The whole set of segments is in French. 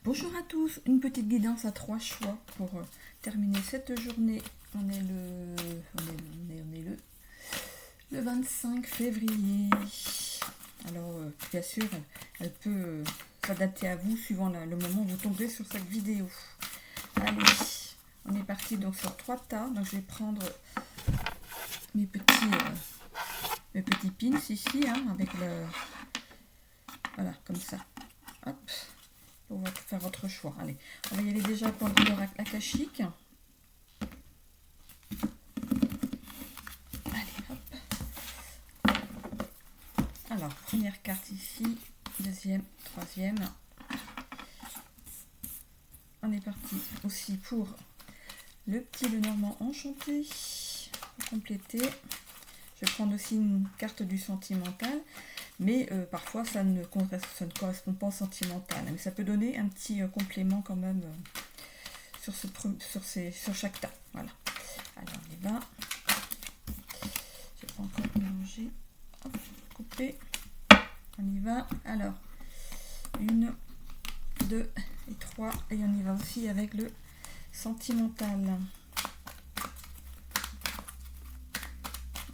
Bonjour à tous, une petite guidance à 3 choix pour terminer cette journée. On est le 25 février. Alors, bien sûr, elle peut s'adapter à vous suivant le moment où vous tomberez sur cette vidéo. Allez, on est parti donc sur 3 tas. Donc, je vais prendre mes petits pins ici, hein, avec le... Voilà, comme ça. Hop. On va faire votre choix. Allez, on va y aller déjà pour le couleur akashique. Allez, hop. Alors, première carte ici, deuxième, troisième. On est parti aussi pour le petit Lenormand enchanté. Pour compléter, je vais prendre aussi une carte du sentimental. Mais parfois ça ne correspond pas au sentimental. Mais ça peut donner un petit complément quand même sur chaque tas. Voilà. Alors on y va. Je vais pas encore mélanger. Hop, couper. On y va. Alors, 1, 2 et 3. Et on y va aussi avec le sentimental.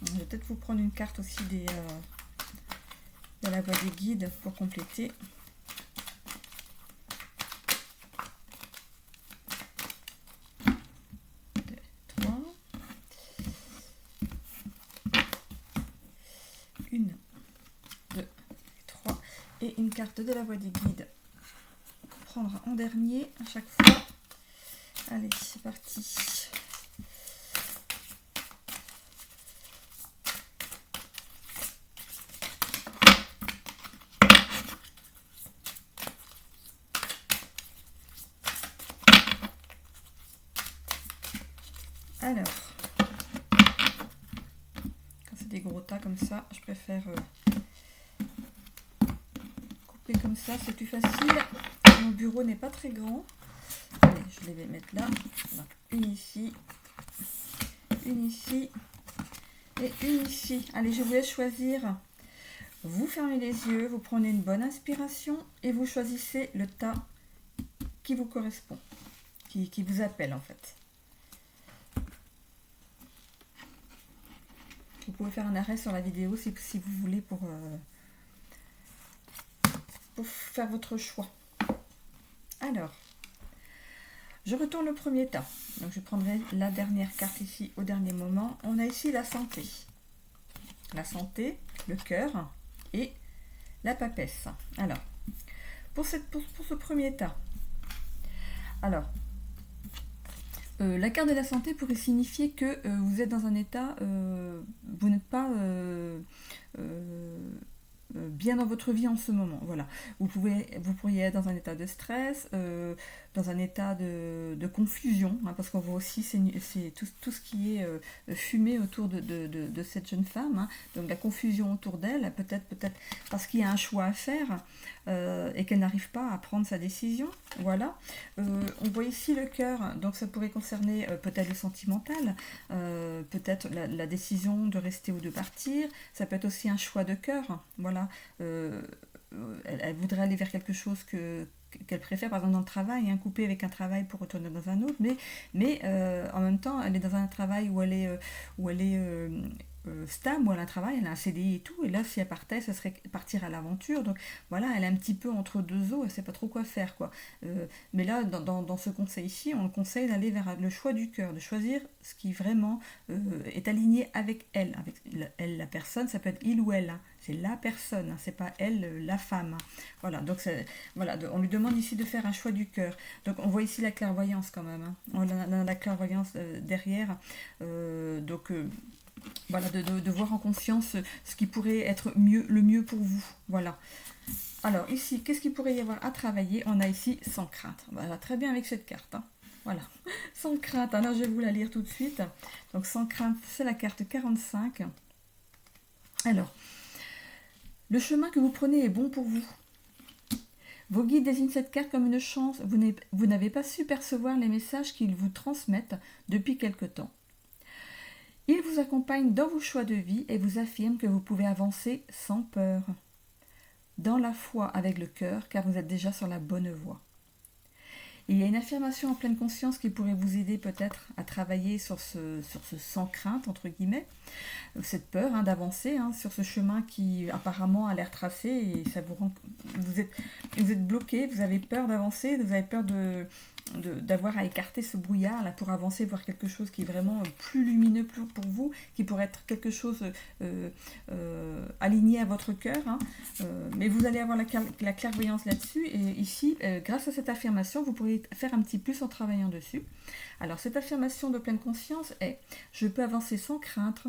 Je vais peut-être vous prendre une carte aussi de la voie des guides pour compléter. Deux, 3. 1, 2, 3. Et une carte de la voie des guides pour prendre en dernier à chaque fois. Allez, c'est parti. Alors, quand c'est des gros tas comme ça, je préfère couper comme ça, c'est plus facile. Mon bureau n'est pas très grand. Allez, je les vais mettre là. Donc, une ici et une ici. Allez, je vous laisse choisir. Vous fermez les yeux, vous prenez une bonne inspiration et vous choisissez le tas qui vous correspond, qui vous appelle en fait. Vous pouvez faire un arrêt sur la vidéo si vous voulez pour faire votre choix. Alors, je retourne le premier tas. Donc, je prendrai la dernière carte ici au dernier moment. On a ici la santé. La santé, le cœur et la papesse. Alors, pour ce premier tas, alors, la carte de la santé pourrait signifier que vous êtes dans un état, vous n'êtes pas bien dans votre vie en ce moment. Voilà. Vous pourriez être dans un état de stress, dans un état de confusion, hein, parce qu'on voit aussi c'est tout ce qui est fumé autour de cette jeune femme, hein, donc la confusion autour d'elle, peut-être parce qu'il y a un choix à faire et qu'elle n'arrive pas à prendre sa décision. Voilà. On voit ici le cœur, donc ça pourrait concerner peut-être le sentimental, peut-être la décision de rester ou de partir. Ça peut être aussi un choix de cœur. Voilà. Elle voudrait aller vers quelque chose qu'elle préfère, par exemple dans le travail, hein, couper avec un travail pour retourner dans un autre, mais en même temps elle est dans un travail où elle est stable, où elle a un travail, elle a un CDI et tout, et là si elle partait, ce serait partir à l'aventure. Donc voilà, elle est un petit peu entre deux eaux, elle sait pas trop quoi faire, quoi. Mais là, dans ce conseil ici, on le conseille d'aller vers le choix du cœur, de choisir ce qui vraiment est aligné avec elle, elle, la personne, ça peut être il ou elle, hein. C'est la personne, hein, c'est pas elle, la femme. Voilà, donc voilà, on lui demande ici de faire un choix du cœur. Donc on voit ici la clairvoyance quand même, hein. On a la clairvoyance derrière, voilà, de voir en conscience ce qui pourrait être le mieux pour vous. Voilà. Alors ici, qu'est-ce qu'il pourrait y avoir à travailler? On a ici sans crainte. Voilà, très bien avec cette carte, hein. Voilà, sans crainte. Alors je vais vous la lire tout de suite. Donc sans crainte, c'est la carte 45. Alors, le chemin que vous prenez est bon pour vous. Vos guides désignent cette carte comme une chance. Vous n'avez pas su percevoir les messages qu'ils vous transmettent depuis quelque temps. Ils vous accompagnent dans vos choix de vie et vous affirment que vous pouvez avancer sans peur, dans la foi avec le cœur, car vous êtes déjà sur la bonne voie. Et il y a une affirmation en pleine conscience qui pourrait vous aider peut-être à travailler sur ce sans crainte, entre guillemets, cette peur d'avancer sur ce chemin qui apparemment a l'air tracé et ça vous rend... Vous êtes bloqué, vous avez peur d'avancer, vous avez peur d'avoir à écarter ce brouillard là pour avancer vers quelque chose qui est vraiment plus lumineux pour vous, qui pourrait être quelque chose aligné à votre cœur, mais vous allez avoir la clairvoyance là-dessus et ici, grâce à cette affirmation, vous pourriez faire un petit plus en travaillant dessus. Alors cette affirmation de pleine conscience est: je peux avancer sans crainte,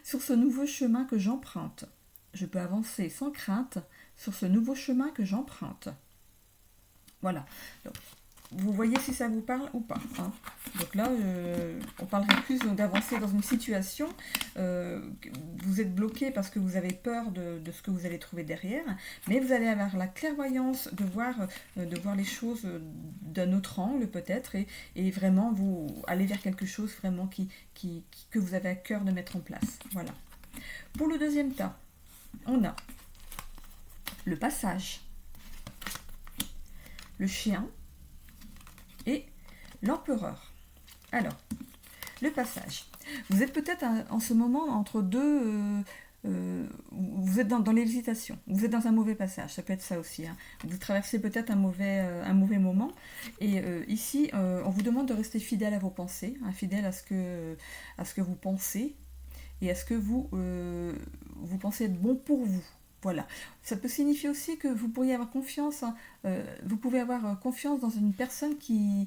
sur ce nouveau chemin que j'emprunte. Je peux avancer sans crainte sur ce nouveau chemin que j'emprunte. Voilà. Donc, vous voyez si ça vous parle ou pas. Donc là, on parlerait plus d'avancer dans une situation. Vous êtes bloqué parce que vous avez peur de ce que vous allez trouver derrière, mais vous allez avoir la clairvoyance de voir les choses d'un autre angle peut-être et vraiment vous aller vers quelque chose vraiment que vous avez à cœur de mettre en place. Voilà. Pour le deuxième tas, on a le passage, le chien et l'empereur. Alors, le passage. Vous êtes peut-être en ce moment entre deux... vous êtes dans l'hésitation, vous êtes dans un mauvais passage, ça peut être ça aussi. Vous traversez peut-être un mauvais moment. Et ici, on vous demande de rester fidèle à vos pensées, fidèle à ce que vous pensez et à ce que vous pensez être bon pour vous. Voilà. Ça peut signifier aussi que vous pourriez avoir confiance, vous pouvez avoir confiance dans une personne qui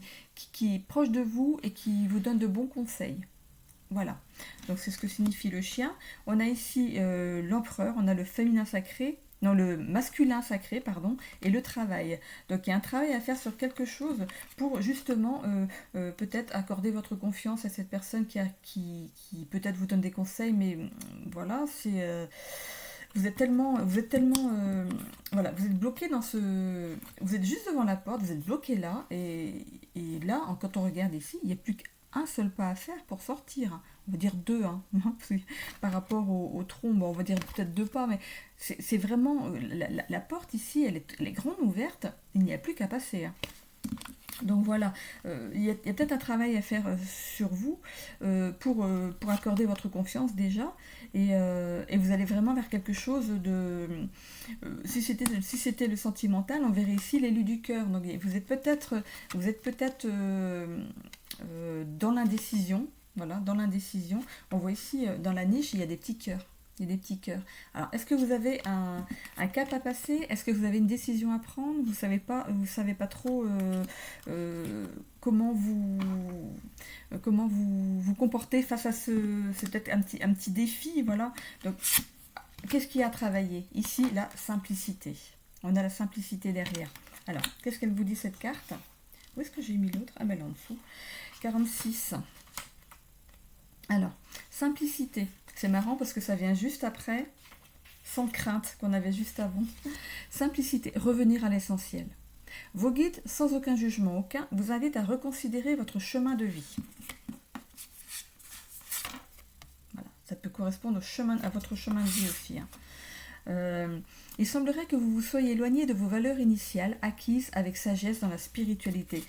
est proche de vous et qui vous donne de bons conseils. Voilà. Donc c'est ce que signifie le chien. On a ici l'empereur, on a le féminin sacré, non le masculin sacré, pardon, et le travail. Donc il y a un travail à faire sur quelque chose pour justement peut-être accorder votre confiance à cette personne qui peut-être vous donne des conseils, mais voilà, c'est... Vous êtes tellement voilà, vous êtes bloqué vous êtes juste devant la porte, vous êtes bloqué là, et là, quand on regarde ici, il n'y a plus qu'un seul pas à faire pour sortir. On va dire deux, par rapport au tronc, on va dire peut-être deux pas, mais c'est vraiment, la porte ici, elle est grande ouverte, il n'y a plus qu'à passer. Donc voilà, il y a peut-être un travail à faire sur vous pour accorder votre confiance déjà, et vous allez vraiment vers quelque chose de... si c'était le sentimental, on verrait ici l'élu du cœur. Donc vous êtes peut-être dans l'indécision. Voilà, dans l'indécision. On voit ici, dans la niche, il y a des petits cœurs. Il y a des petits cœurs. Alors, est-ce que vous avez un cap à passer? Est-ce que vous avez une décision à prendre? Vous savez pas trop comment vous comporter face à c'est peut-être un petit défi, voilà. Donc, qu'est-ce qu'il y a à travailler? Ici, la simplicité. On a la simplicité derrière. Alors, qu'est-ce qu'elle vous dit cette carte? Où est-ce que j'ai mis l'autre? Ah, ben là en dessous. 46. Alors, simplicité. C'est marrant parce que ça vient juste après, sans crainte qu'on avait juste avant. Simplicité, revenir à l'essentiel. Vos guides, sans aucun jugement aucun, vous invitent à reconsidérer votre chemin de vie. Voilà, ça peut correspondre à votre chemin de vie aussi. Il semblerait que vous vous soyez éloigné de vos valeurs initiales acquises avec sagesse dans la spiritualité.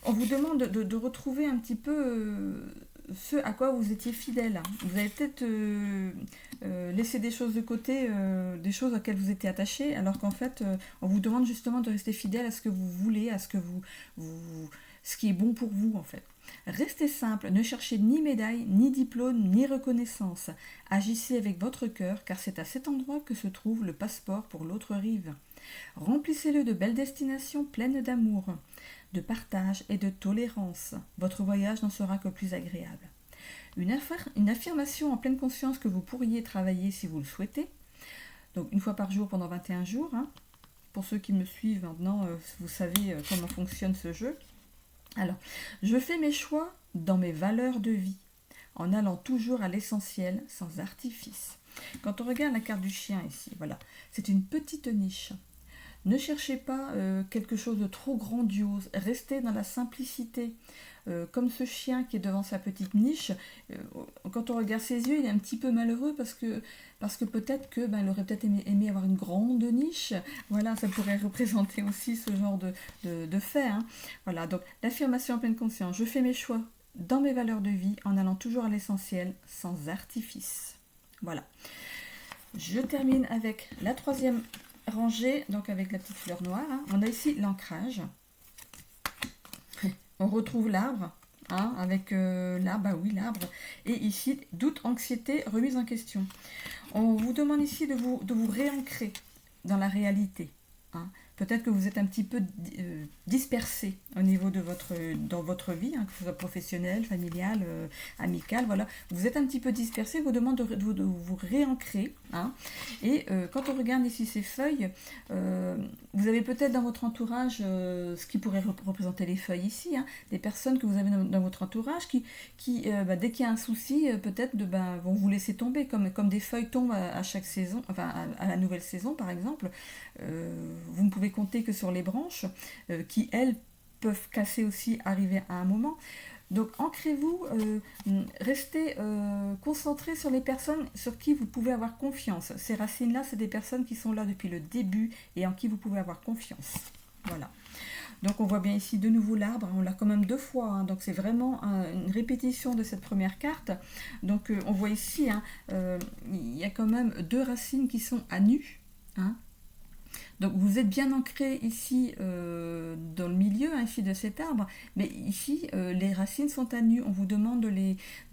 On vous demande de retrouver un petit peu... ce à quoi vous étiez fidèle. Vous avez peut-être laissé des choses de côté, des choses auxquelles vous étiez attaché, alors qu'en fait, on vous demande justement de rester fidèle à ce que vous voulez, à ce qui est bon pour vous, en fait. Restez simple, ne cherchez ni médaille, ni diplôme, ni reconnaissance. Agissez avec votre cœur, car c'est à cet endroit que se trouve le passeport pour l'autre rive. Remplissez-le de belles destinations pleines d'amour, de partage et de tolérance. Votre voyage n'en sera que plus agréable. Une affirmation en pleine conscience que vous pourriez travailler si vous le souhaitez. Donc une fois par jour pendant 21 jours. Pour ceux qui me suivent maintenant, vous savez comment fonctionne ce jeu. Alors, je fais mes choix dans mes valeurs de vie, en allant toujours à l'essentiel, sans artifice. Quand on regarde la carte du chien ici, voilà, c'est une petite niche. Ne cherchez pas quelque chose de trop grandiose. Restez dans la simplicité. Comme ce chien qui est devant sa petite niche, quand on regarde ses yeux, il est un petit peu malheureux parce que peut-être que il aurait peut-être aimé avoir une grande niche. Voilà, ça pourrait représenter aussi ce genre de fait. Hein. Voilà, donc l'affirmation en pleine conscience. Je fais mes choix dans mes valeurs de vie en allant toujours à l'essentiel, sans artifice. Voilà. Je termine avec la troisième rangée, donc avec la petite fleur noire. Hein. On a ici l'ancrage. On retrouve l'arbre, hein, avec l'arbre, oui l'arbre. Et ici, doute, anxiété, remise en question. On vous demande ici de vous réancrer dans la réalité. Hein. Peut-être que vous êtes un petit peu dispersé au niveau de dans votre vie, hein, que ce soit professionnelle, familiale, amicale, voilà. Vous êtes un petit peu dispersé, vous demande de vous réancrer. Hein. Et quand on regarde ici ces feuilles, vous avez peut-être dans votre entourage, ce qui pourrait représenter les feuilles ici, hein, des personnes que vous avez dans votre entourage qui dès qu'il y a un souci, peut-être vont vous laisser tomber, comme des feuilles tombent à chaque saison, enfin à la nouvelle saison par exemple. Vous ne pouvez compter que sur les branches qui, elles, peuvent casser aussi, arriver à un moment. Donc ancrez-vous, restez concentrés sur les personnes sur qui vous pouvez avoir confiance. Ces racines-là, c'est des personnes qui sont là depuis le début et en qui vous pouvez avoir confiance. Voilà. Donc on voit bien ici de nouveau l'arbre, on l'a quand même 2 fois, hein, donc c'est vraiment une répétition de cette première carte. Donc on voit ici, hein, il y a quand même 2 racines qui sont à nu. Hein. Donc vous êtes bien ancré ici dans le milieu, hein, ici de cet arbre, mais ici les racines sont à nu. On vous demande de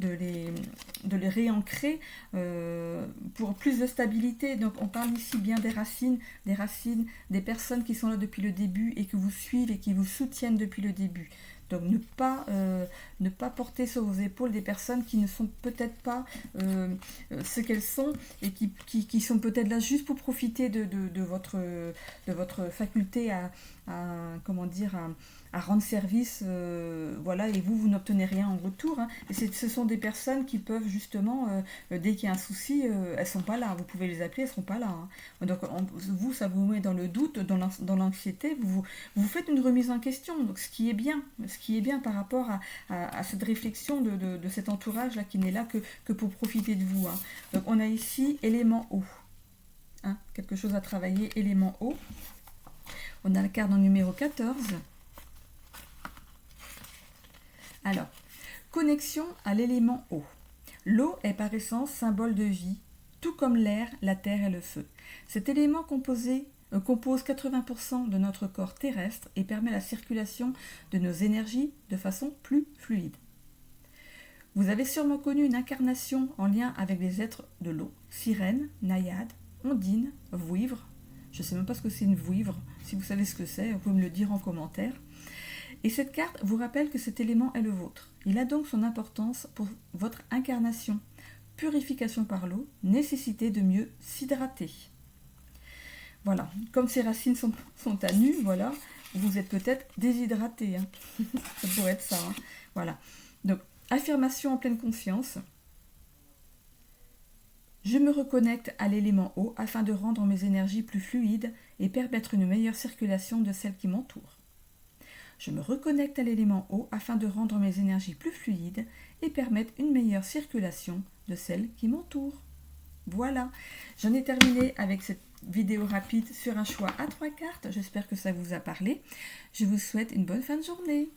les réancrer pour plus de stabilité. Donc on parle ici bien des racines, des personnes qui sont là depuis le début et qui vous suivent et qui vous soutiennent depuis le début. Donc ne pas porter sur vos épaules des personnes qui ne sont peut-être pas ce qu'elles sont et qui sont peut-être là juste pour profiter de votre faculté à rendre service, voilà, et vous n'obtenez rien en retour. Hein. Et ce sont des personnes qui peuvent justement, dès qu'il y a un souci, elles sont pas là. Vous pouvez les appeler, elles seront pas là. Hein. Donc vous, ça vous met dans le doute, dans l'anxiété. Vous faites une remise en question. Donc ce qui est bien par rapport à cette réflexion de cet entourage là qui n'est là que pour profiter de vous. Hein. Donc on a ici élément eau. Hein, quelque chose à travailler, élément eau. On a la carte en numéro 14. Alors, connexion à l'élément eau. L'eau est par essence symbole de vie, tout comme l'air, la terre et le feu. Cet élément compose 80% de notre corps terrestre et permet la circulation de nos énergies de façon plus fluide. Vous avez sûrement connu une incarnation en lien avec les êtres de l'eau, sirène, naïade, ondine, vouivre. Je ne sais même pas ce que c'est une vouivre. Si vous savez ce que c'est, vous pouvez me le dire en commentaire. Et cette carte vous rappelle que cet élément est le vôtre. Il a donc son importance pour votre incarnation. Purification par l'eau, nécessité de mieux s'hydrater. Voilà, comme ces racines sont à nu, voilà, vous êtes peut-être déshydraté. Hein. Ça pourrait être ça. Hein. Voilà. Donc, affirmation en pleine conscience. Je me reconnecte à l'élément eau afin de rendre mes énergies plus fluides et permettre une meilleure circulation de celles qui m'entourent. Je me reconnecte à l'élément eau afin de rendre mes énergies plus fluides et permettre une meilleure circulation de celles qui m'entourent. Voilà, j'en ai terminé avec cette vidéo rapide sur un choix à 3 cartes. J'espère que ça vous a parlé. Je vous souhaite une bonne fin de journée.